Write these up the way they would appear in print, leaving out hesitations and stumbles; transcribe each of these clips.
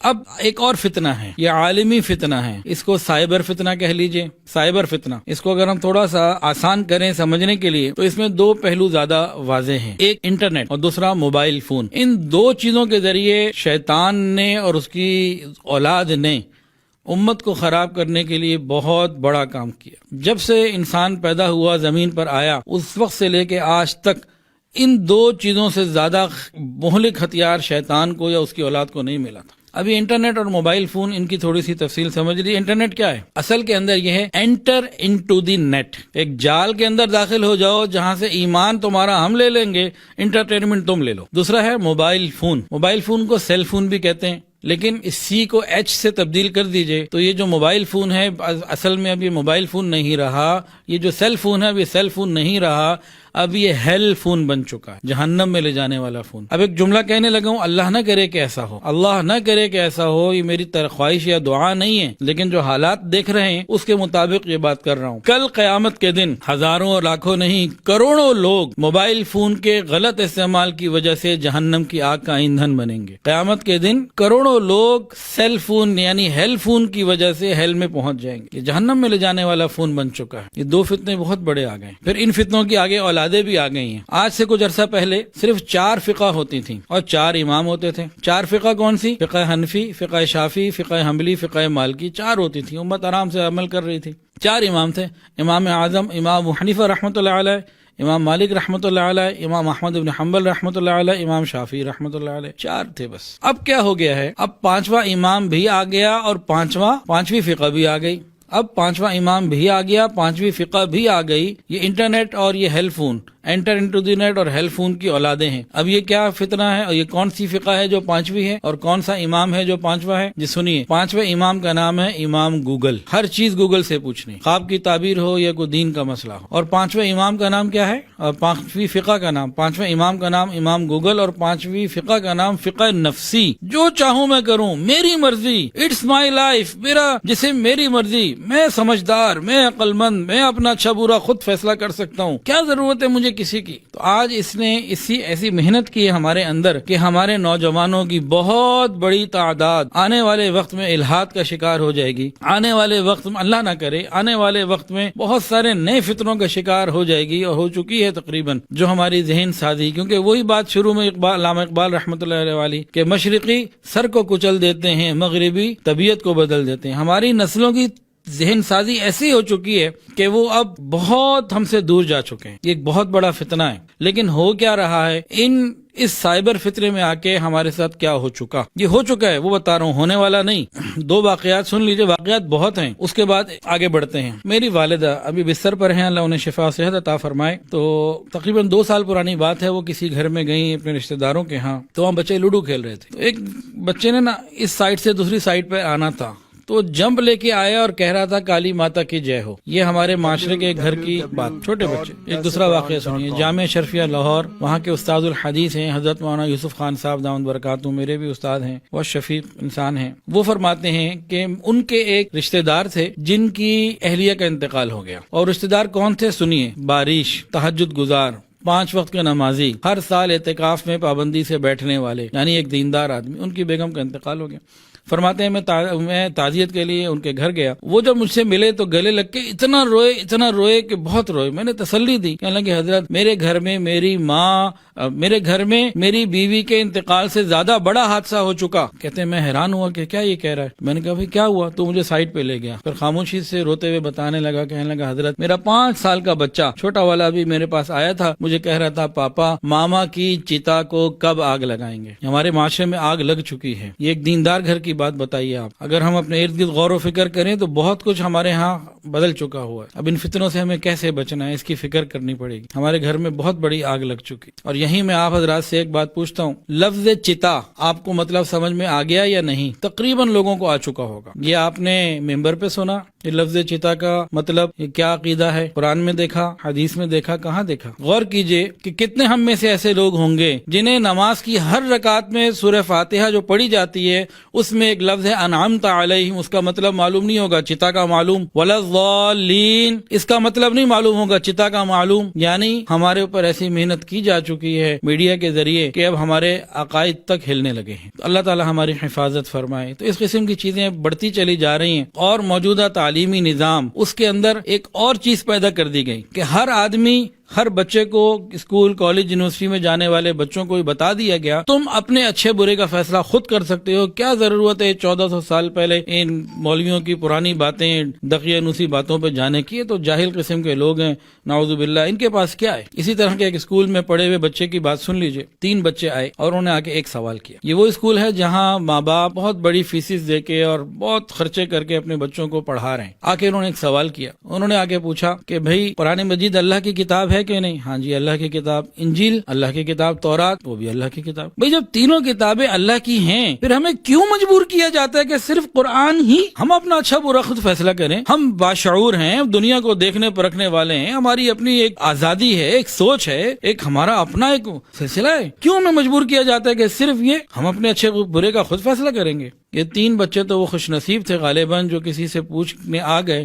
اب ایک اور فتنہ ہے، یہ عالمی فتنہ ہے، اس کو سائبر فتنہ کہہ لیجئے، سائبر فتنہ۔ اس کو اگر ہم تھوڑا سا آسان کریں سمجھنے کے لیے تو اس میں دو پہلو زیادہ واضح ہیں، ایک انٹرنیٹ اور دوسرا موبائل فون۔ ان دو چیزوں کے ذریعے شیطان نے اور اس کی اولاد نے امت کو خراب کرنے کے لیے بہت بڑا کام کیا۔ جب سے انسان پیدا ہوا زمین پر آیا اس وقت سے لے کے آج تک ان دو چیزوں سے زیادہ مہلک ہتھیار شیطان کو یا اس کی اولاد کو نہیں ملا تھا۔ ابھی انٹرنیٹ اور موبائل فون، ان کی تھوڑی سی تفصیل سمجھ لیجیے۔ انٹرنیٹ کیا ہے؟ اصل کے اندر یہ ہے انٹر انٹو دی نیٹ، ایک جال کے اندر داخل ہو جاؤ جہاں سے ایمان تمہارا ہم لے لیں گے، انٹرٹینمنٹ تم لے لو۔ دوسرا ہے موبائل فون، موبائل فون کو سیل فون بھی کہتے ہیں، لیکن اس سی کو ایچ سے تبدیل کر دیجئے تو یہ جو موبائل فون ہے اصل میں اب یہ موبائل فون نہیں رہا، یہ جو سیل فون ہے اب یہ سیل فون نہیں رہا، اب یہ ہیل فون بن چکا ہے، جہنم میں لے جانے والا فون۔ اب ایک جملہ کہنے لگا ہوں، اللہ نہ کرے کہ ایسا ہو، اللہ نہ کرے کہ ایسا ہو، یہ میری خواہش یا دعا نہیں ہے، لیکن جو حالات دیکھ رہے ہیں اس کے مطابق یہ بات کر رہا ہوں۔ کل قیامت کے دن ہزاروں اور لاکھوں نہیں کروڑوں لوگ موبائل فون کے غلط استعمال کی وجہ سے جہنم کی آگ کا ایندھن بنیں گے۔ قیامت کے دن کروڑوں لوگ سیل فون یعنی ہیل فون کی وجہ سے ہیل میں پہنچ جائیں گے، یہ جہنم میں لے جانے والا فون بن چکا ہے۔ یہ دو فتنے بہت بڑے آ گئے، پھر ان فتنوں کی آگے اولادیں بھی آ گئی ہیں۔ آج سے کچھ عرصہ پہلے صرف 4 فقہ ہوتی تھیں اور 4 امام ہوتے تھے۔ 4 فقہ کون سی؟ فقہ حنفی، فقہ شافعی، فقہ حنبلی، فقہ مالکی، 4 ہوتی تھیں، امت آرام سے عمل کر رہی تھی۔ 4 امام تھے، امام اعظم امام ابو حنیفہ رحمۃ اللہ علیہ، امام مالک رحمۃ اللہ علیہ، امام احمد بن حنبل رحمۃ اللہ علیہ، امام شافعی رحمۃ اللہ علیہ، 4 تھے بس۔ اب کیا ہو گیا ہے؟ اب 5واں امام بھی آ گیا اور 5ویں فقہ بھی آ گئی۔ اب 5واں امام بھی آ گیا، 5ویں فقہ بھی آ گئی۔ یہ انٹرنیٹ اور یہ hell phone, enter into the net اور ہیل فون کی اولادیں ہیں۔ اب یہ کیا فتنہ ہے اور یہ کون سی فقہ ہے جو 5ویں ہے اور کون سا امام ہے جو 5واں ہے؟ جی سنیے، 5ویں امام کا نام ہے امام گوگل، ہر چیز گوگل سے پوچھنی، خواب کی تعبیر ہو یا کوئی دین کا مسئلہ ہو۔ اور 5ویں امام کا نام کیا ہے؟ اور 5ویں فقہ کا نام، 5ویں امام کا نام امام گوگل اور 5ویں فقہ کا نام فقہ نفسی، جو چاہوں میں کروں، میری مرضی، اٹس مائی لائف، میرا جسم میری مرضی، میں سمجھدار، میں عقل مند، میں اپنا اچھا برا خود فیصلہ کر سکتا ہوں، کیا ضرورت ہے مجھے کسی کی۔ تو آج اس نے ایسی محنت کی ہے ہمارے اندر کہ ہمارے نوجوانوں کی بہت بڑی تعداد آنے والے وقت میں الحاد کا شکار ہو جائے گی، آنے والے وقت میں اللہ نہ کرے، آنے والے وقت میں بہت سارے نئے فتنوں کا شکار ہو جائے گی اور ہو چکی ہے تقریباً، جو ہماری ذہن سازی، کیونکہ وہی بات شروع میں علامہ اقبال رحمۃ اللہ علیہ والی کہ مشرقی سر کو کچل دیتے ہیں، مغربی طبیعت کو بدل دیتے ہیں۔ ہماری نسلوں کی ذہن سازی ایسی ہو چکی ہے کہ وہ اب بہت ہم سے دور جا چکے ہیں، یہ ایک بہت بڑا فتنہ ہے۔ لیکن ہو کیا رہا ہے؟ اس سائبر فطرے میں آ کے ہمارے ساتھ کیا ہو چکا، یہ ہو چکا ہے، وہ بتا رہا ہوں، ہونے والا نہیں۔ 2 واقعات سن لیجئے، واقعات بہت ہیں، اس کے بعد آگے بڑھتے ہیں۔ میری والدہ ابھی بستر پر ہیں، اللہ انہیں شفا و صحت عطا فرمائے۔ تو تقریباً 2 سال پرانی بات ہے، وہ کسی گھر میں گئی اپنے رشتہ داروں کے ہاں، تو وہاں بچے لوڈو کھیل رہے تھے۔ تو ایک بچے نے نا اس سائڈ سے دوسری سائڈ پہ آنا تھا، تو جمپ لے کے آیا اور کہہ رہا تھا کالی ماتا کی جے ہو۔ یہ ہمارے معاشرے کے گھر کی بات، چھوٹے بچے۔ ایک دوسرا واقعہ سنیے، جامعہ شرفیہ لاہور، وہاں کے استاد الحدیث ہیں حضرت مولانا یوسف خان صاحب دامت برکاتہ، میرے بھی استاد ہیں، وہ شفیق انسان ہیں۔ وہ فرماتے ہیں کہ ان کے ایک رشتہ دار تھے جن کی اہلیہ کا انتقال ہو گیا، اور رشتہ دار کون تھے؟ سنیے، بارش، تہجد گزار، 5 وقت کے نمازی، ہر سال اعتکاف میں پابندی سے بیٹھنے والے، یعنی ایک دیندار آدمی۔ ان کی بیگم کا انتقال ہو گیا۔ فرماتے ہیں میں تعزیت کے لیے ان کے گھر گیا، وہ جب مجھ سے ملے تو گلے لگ کے اتنا روئے کہ بہت روئے۔ میں نے تسلی دی، کہنے لگے حضرت میرے گھر میں میری ماں، میرے گھر میں میری بیوی کے انتقال سے زیادہ بڑا حادثہ ہو چکا۔ کہتے ہیں میں حیران ہوا کہ کیا یہ کہہ رہا ہے۔ میں نے کہا بھائی کیا ہوا؟ تو مجھے سائڈ پہ لے گیا، پھر خاموشی سے روتے ہوئے بتانے لگا، کہنے لگا حضرت میرا 5 سال کا بچہ چھوٹا والا بھی میرے پاس آیا تھا، مجھے کہہ رہا تھا پاپا ماما کی چتا کو کب آگ لگائیں گے۔ ہمارے معاشرے میں آگ لگ چکی ہے، یہ ایک دیندار گھر کی بات بتائیے آپ۔ اگر ہم اپنے ارد گرد غور و فکر کریں تو بہت کچھ ہمارے ہاں بدل چکا ہوا ہے۔ اب ان فتنوں سے ہمیں کیسے بچنا ہے، اس کی فکر کرنی پڑے گی۔ ہمارے گھر میں بہت بڑی آگ لگ چکی، اور یہیں میں آپ حضرات سے ایک بات پوچھتا ہوں، لفظ چتا آپ کو مطلب سمجھ میں آ گیا یا نہیں؟ تقریباً لوگوں کو آ چکا ہوگا۔ یہ آپ نے ممبر پہ سنا، یہ لفظ چتا کا مطلب یہ کیا عقیدہ ہے؟ قرآن میں دیکھا، حدیث میں دیکھا، کہاں دیکھا؟ غور کیجئے کہ کتنے ہم میں سے ایسے لوگ ہوں گے جنہیں نماز کی ہر رکعت میں سورہ فاتحہ جو پڑھی جاتی ہے اس میں ایک لفظ ہے انعمت علیہم، اس کا مطلب معلوم نہیں ہوگا، چتا کا معلوم، ولا الضالین، اس کا مطلب نہیں معلوم ہوگا چتا کا معلوم، یعنی ہمارے اوپر ایسی محنت کی جا چکی ہے میڈیا کے ذریعے کہ اب ہمارے عقائد تک ہلنے لگے ہیں. تو اللہ تعالی ہماری حفاظت فرمائے. تو اس قسم کی چیزیں بڑھتی چلی جا رہی ہیں، اور موجودہ تعلیمی نظام اس کے اندر ایک اور چیز پیدا کر دی گئی کہ ہر آدمی، ہر بچے کو اسکول، کالج، یونیورسٹی میں جانے والے بچوں کو بتا دیا گیا تم اپنے اچھے برے کا فیصلہ خود کر سکتے ہو. کیا ضرورت ہے 1400 سال پہلے ان مولویوں کی پرانی باتیں، دقیانوسی باتوں پہ جانے کی؟ تو جاہل قسم کے لوگ ہیں، نعوذ باللہ، ان کے پاس کیا ہے؟ اسی طرح کے ایک اسکول میں پڑھے ہوئے بچے کی بات سن لیجئے. 3 بچے آئے اور انہوں نے آ کے ایک سوال کیا. یہ وہ اسکول ہے جہاں ماں باپ بہت بڑی فیسز دے کے اور بہت خرچے کر کے اپنے بچوں کو پڑھا رہے ہیں. آ کے انہوں نے ایک سوال کیا. انہوں نے آ کے پوچھا کہ بھائی قرآن مجید اللہ کی کتاب ہے کہ نہیں؟ ہاں جی اللہ کی کتاب. انجیل اللہ کی کتاب. تورات وہ بھی اللہ کی کتاب. بھئی جب تینوں کتابیں اللہ کی ہیں پھر ہمیں کیوں مجبور کیا جاتا ہے کہ صرف قرآن ہی ہم اپنا اچھا برا خود فیصلہ کریں؟ ہم باشعور ہیں، دنیا کو دیکھنے پرکھنے والے ہیں، ہماری اپنی ایک آزادی ہے، ایک سوچ ہے، ایک ہمارا اپنا ایک سلسلہ ہے. کیوں ہمیں مجبور کیا جاتا ہے کہ صرف یہ ہم اپنے اچھے برے کا خود فیصلہ کریں گے؟ یہ 3 بچے تو وہ خوش نصیب تھے غالباً جو کسی سے پوچھنے آ گئے،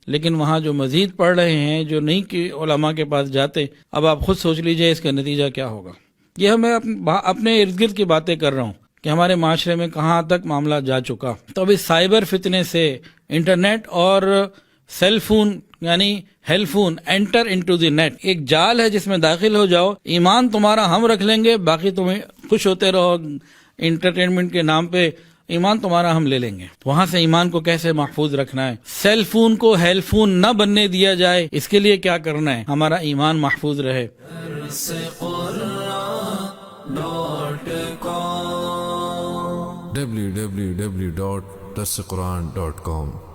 لیکن وہاں جو مزید پڑھ رہے ہیں، جو نہیں کہ علماء کے پاس جاتے، اب آپ خود سوچ لیجئے اس کا نتیجہ کیا ہوگا. یہ میں اپنے ارد گرد کی باتیں کر رہا ہوں کہ ہمارے معاشرے میں کہاں تک معاملہ جا چکا. تو اب اس سائبر فتنے سے انٹرنیٹ اور سیل فون یعنی hell phone enter into the net, ایک جال ہے جس میں داخل ہو جاؤ، ایمان تمہارا ہم رکھ لیں گے، باقی تمہیں خوش ہوتے رہو انٹرٹینمنٹ کے نام پہ، ایمان تمہارا ہم لے لیں گے. وہاں سے ایمان کو کیسے محفوظ رکھنا ہے؟ سیل فون کو ہیل فون نہ بننے دیا جائے، اس کے لیے کیا کرنا ہے؟ ہمارا ایمان محفوظ رہے. www.darsequran.com